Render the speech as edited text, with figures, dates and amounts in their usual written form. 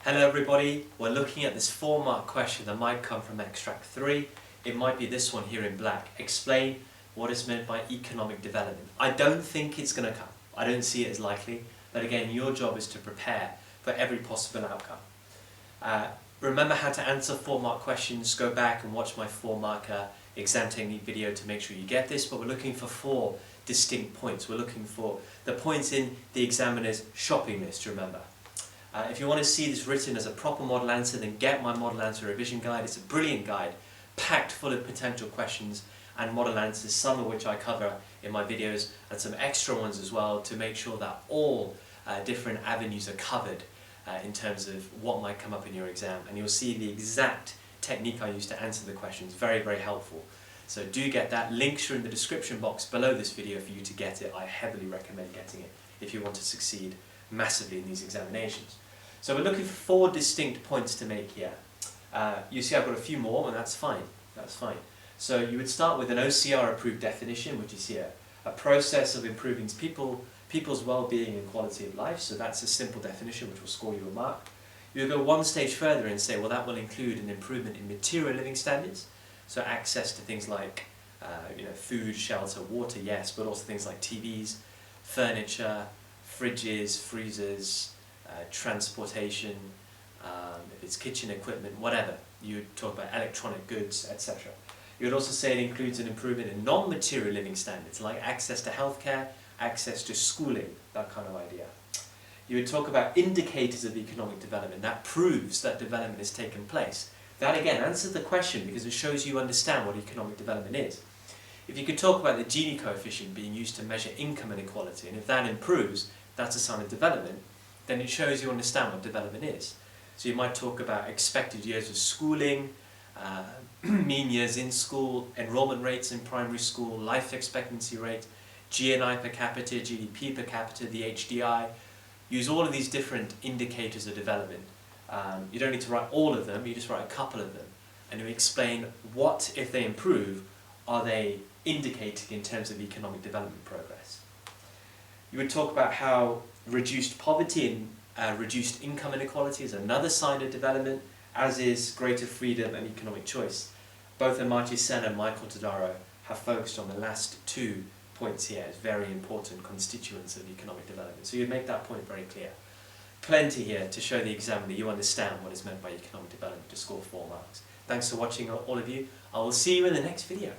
Hello everybody, we're looking at this 4-mark question that might come from extract 3. It might be this one here in black. Explain what is meant by economic development. I don't think it's going to come. I don't see it as likely, but again your job is to prepare for every possible outcome. Remember how to answer 4-mark questions. Go back and watch my 4-marker exam technique video to make sure you get this, but we're looking for 4 distinct points. We're looking for the points in the examiner's shopping list, remember. If you want to see this written as a proper model answer, then get my model answer revision guide. It's a brilliant guide, packed full of potential questions and model answers, some of which I cover in my videos, and some extra ones as well to make sure that all different avenues are covered in terms of what might come up in your exam. And you'll see the exact technique I use to answer the questions. Very, very helpful. So do get that. Links are in the description box below this video for you to get it. I heavily recommend getting it if you want to succeed massively in these examinations. So we're looking for 4 distinct points to make here. You see I've got a few more, and that's fine. That's fine. So you would start with an OCR approved definition, which is here, a process of improving people's well-being and quality of life. So that's a simple definition which will score you a mark. You go one stage further and say, well, that will include an improvement in material living standards. So access to things like food, shelter, water, yes, but also things like TVs, furniture, fridges, freezers, transportation, if it's kitchen equipment, whatever. You would talk about electronic goods, etc. You would also say it includes an improvement in non-material living standards, like access to healthcare, access to schooling, that kind of idea. You would talk about indicators of economic development, that proves that development has taken place. That again answers the question because it shows you understand what economic development is. If you could talk about the Gini coefficient being used to measure income inequality, and if that improves, that's a sign of development, then it shows you understand what development is. So you might talk about expected years of schooling, mean years in school, enrollment rates in primary school, life expectancy rate, GNI per capita, GDP per capita, the HDI. Use all of these different indicators of development. You don't need to write all of them, you just write a couple of them. And you explain what, if they improve, are they indicating in terms of economic development progress. You would talk about how reduced poverty and reduced income inequality is another sign of development, as is greater freedom and economic choice. Both Amartya Sen and Michael Todaro have focused on the last 2 points here as very important constituents of economic development. So you make that point very clear. Plenty here to show the examiner you understand what is meant by economic development to score 4 marks. Thanks for watching all of you. I will see you in the next video.